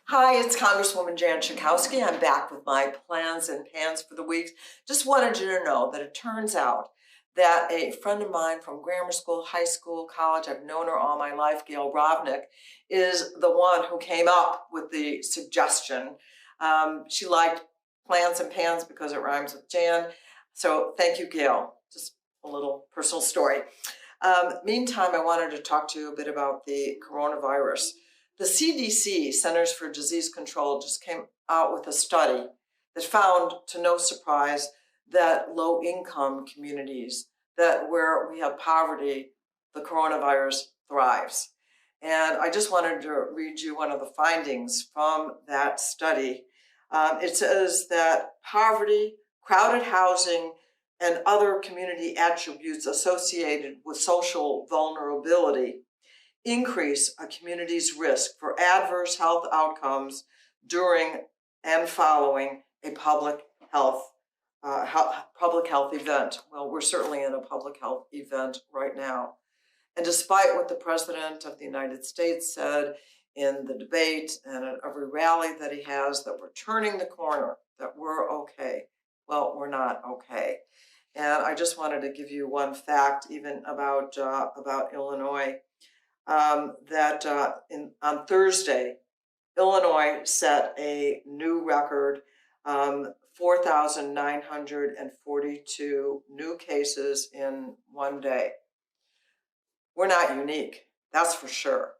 Hi, it's Congresswoman Jan Schakowsky. I'm back with my plans and pans for the week. Just wanted you to know that it turns out that a friend of mine from grammar school, high school, college, I've known her all my life, Gail Rovnick, is the one who came up with the suggestion. She liked plans and pans because it rhymes with Jan. So thank you, Gail. Just a little personal story. Meantime, I wanted to talk to you a bit about the coronavirus. The CDC, Centers for Disease Control, just came out with a study that found, to no surprise, that low-income communities, that where we have poverty, the coronavirus thrives. And I just wanted to read you one of the findings from that study. It says that poverty, crowded housing, and other community attributes associated with social vulnerability increase a community's risk for adverse health outcomes during and following a public health event. Well, we're certainly in a public health event right now. And despite what the President of the United States said in the debate and at every rally that he has, that we're turning the corner, that we're okay. Well, we're not okay. And I just wanted to give you one fact, even about Illinois, that on Thursday, Illinois set a new record, 4,942 new cases in one day. We're not unique, that's for sure.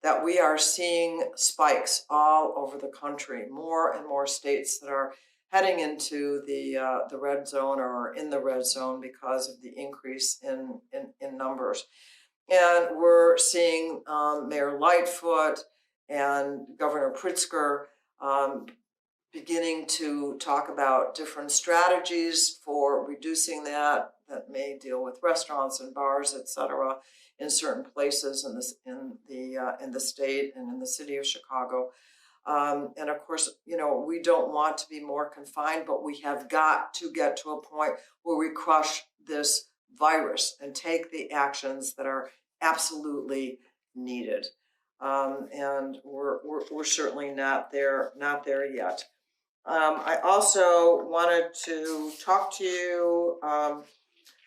That we are seeing spikes all over the country, more and more states that are heading into the red zone or in the red zone because of the increase in numbers. And we're seeing Mayor Lightfoot and Governor Pritzker beginning to talk about different strategies for reducing that may deal with restaurants and bars, etc., in certain places in the state and in the city of Chicago. And of course, we don't want to be more confined, but we have got to get to a point where we crush this virus and take the actions that are absolutely needed. And we're certainly not there yet. I also wanted to talk to you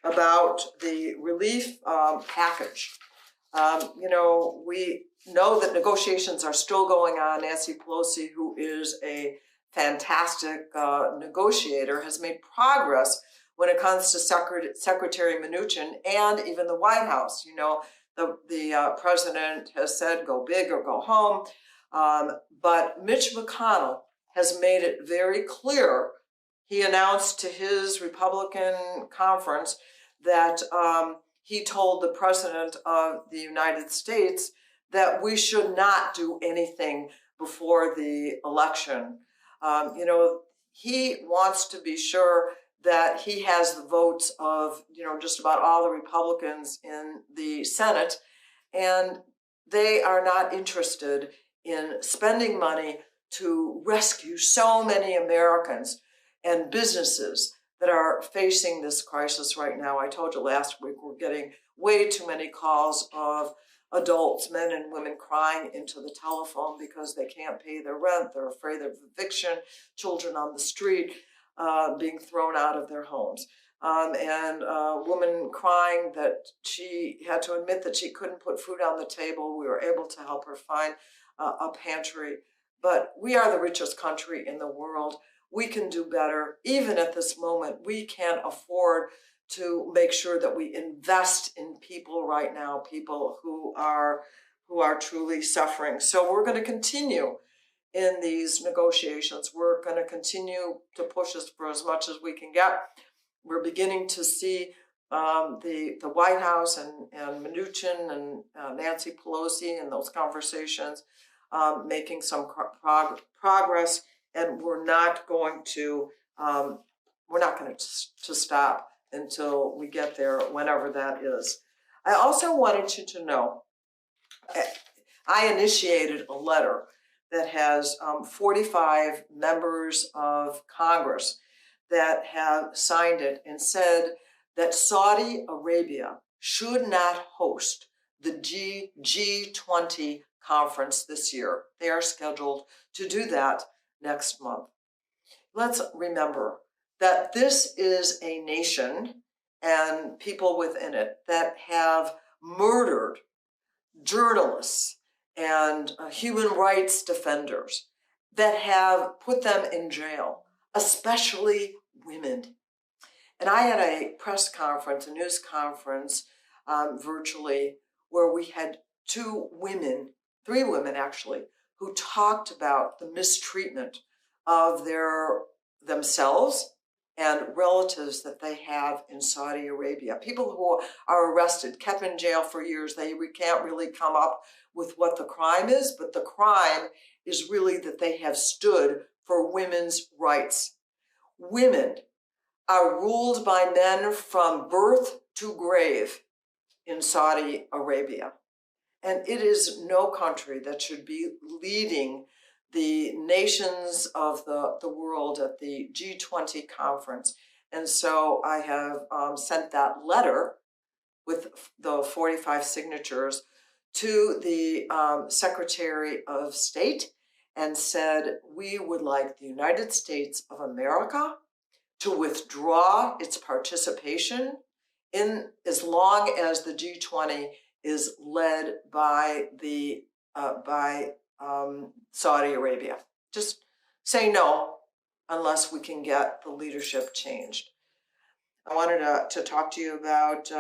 about the relief package. We know that negotiations are still going on. Nancy Pelosi, who is a fantastic negotiator, has made progress when it comes to Secretary Mnuchin and even the White House. The president has said go big or go home, but Mitch McConnell has made it very clear. He announced to his Republican conference that he told the President of the United States that we should not do anything before the election. He wants to be sure that he has the votes of, just about all the Republicans in the Senate, and they are not interested in spending money to rescue so many Americans and businesses that are facing this crisis right now. I told you last week we're getting way too many calls of adults, men and women, crying into the telephone because they can't pay their rent. They're afraid of eviction, children on the street being thrown out of their homes. And a woman crying that she had to admit that she couldn't put food on the table. We were able to help her find a pantry. But we are the richest country in the world. We can do better. Even at this moment, we can't afford to make sure that we invest in people right now, people who are truly suffering. So we're going to continue in these negotiations. We're going to continue to push us for as much as we can get. We're beginning to see the White House and Mnuchin and Nancy Pelosi and those conversations making some progress, and we're not going to stop until we get there, whenever that is. I also wanted you to know, I initiated a letter that has 45 members of Congress that have signed it and said that Saudi Arabia should not host the G20 conference this year. They are scheduled to do that next month. Let's remember that this is a nation and people within it that have murdered journalists and human rights defenders, that have put them in jail, especially women. And I had a press conference, a news conference virtually, where we had three women actually, who talked about the mistreatment of themselves and relatives that they have in Saudi Arabia. People who are arrested, kept in jail for years. We can't really come up with what the crime is, but the crime is really that they have stood for women's rights. Women are ruled by men from birth to grave in Saudi Arabia. And it is no country that should be leading the nations of the world at the G20 conference. And so I have sent that letter with the 45 signatures to the Secretary of State and said, we would like the United States of America to withdraw its participation in as long as the G20 is led by Saudi Arabia. Just say no unless we can get the leadership changed. I wanted to talk to you about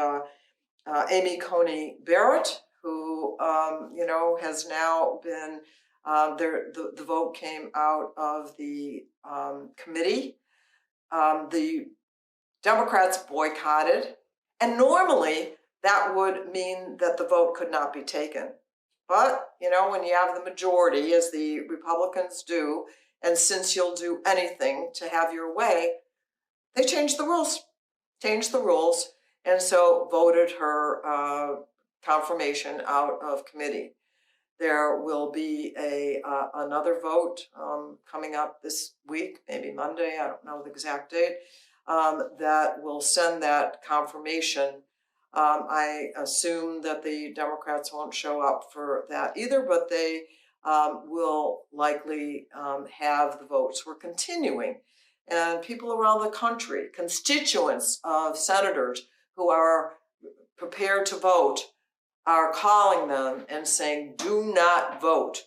Amy Coney Barrett, who has now been the vote came out of the committee. The Democrats boycotted, and normally that would mean that the vote could not be taken. But, when you have the majority, as the Republicans do, and since you'll do anything to have your way, they changed the rules, and so voted her confirmation out of committee. There will be another vote coming up this week, maybe Monday, I don't know the exact date, that will send that confirmation. I assume that the Democrats won't show up for that either, but they will likely have the votes. We're continuing. And people around the country, constituents of senators who are prepared to vote, are calling them and saying, do not vote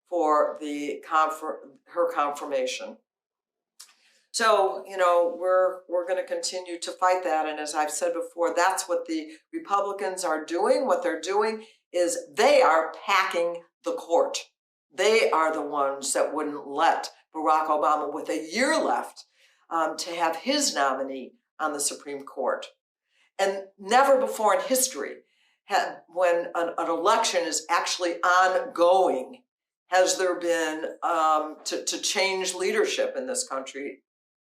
for her confirmation. So, we're going to continue to fight that. And as I've said before, that's what the Republicans are doing. What they're doing is they are packing the court. They are the ones that wouldn't let Barack Obama, with a year left, to have his nominee on the Supreme Court. And never before in history, when an election is actually ongoing, has there been to change leadership in this country,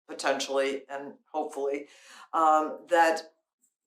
potentially and hopefully, that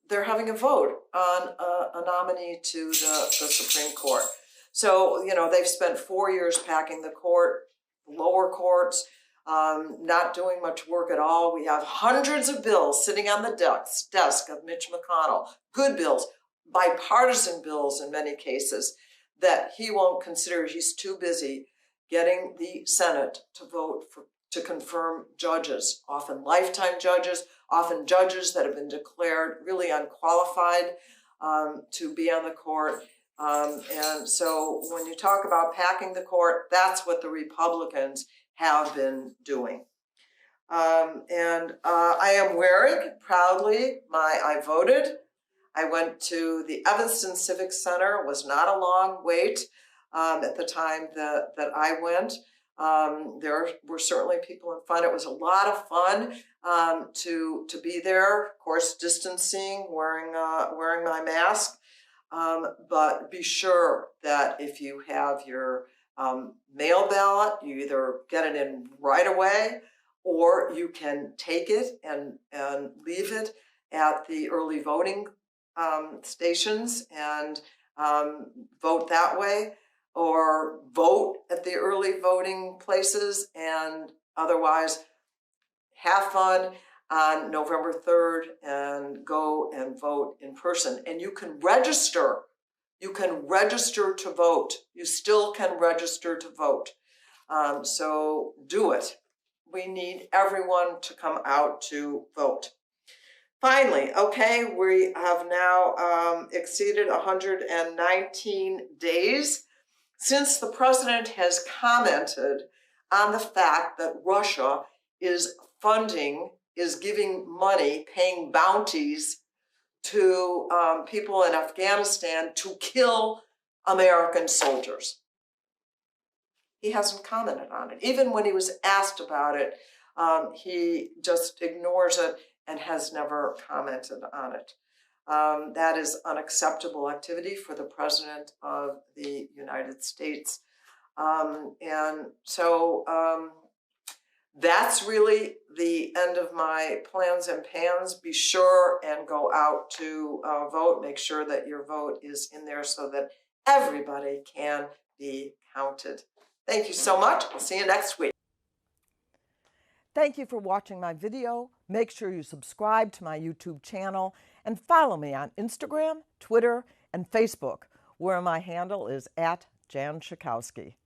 they're having a vote on a nominee to the Supreme Court. So, they've spent 4 years packing the court, lower courts, not doing much work at all. We have hundreds of bills sitting on the desk of Mitch McConnell, good bills, bipartisan bills in many cases, that he won't consider. He's too busy getting the Senate to vote to confirm judges, often lifetime judges, often judges that have been declared really unqualified to be on the court. And so when you talk about packing the court, that's what the Republicans have been doing. And I am wearing proudly I voted. I went to the Evanston Civic Center. It was not a long wait at the time that I went. There were certainly people in front. It was a lot of fun to be there. Of course, distancing, wearing my mask. But be sure that if you have your mail ballot, you either get it in right away, or you can take it and leave it at the early voting stations and vote that way, or vote at the early voting places, and otherwise have fun on November 3rd and go and vote in person. And you can register You can register to vote. You still can register to vote. So do it. We need everyone to come out to vote. Finally, okay, we have now exceeded 119 days since the president has commented on the fact that Russia is giving money, paying bounties to people in Afghanistan to kill American soldiers. He hasn't commented on it. Even when he was asked about it, he just ignores it and has never commented on it. That is unacceptable activity for the President of the United States. And so that's really the end of my plans and pans. Be sure and go out to vote. Make sure that your vote is in there so that everybody can be counted. Thank you so much. We'll see you next week. Thank you for watching my video. Make sure you subscribe to my YouTube channel and follow me on Instagram, Twitter, and Facebook, where my handle is @Jan Schakowsky.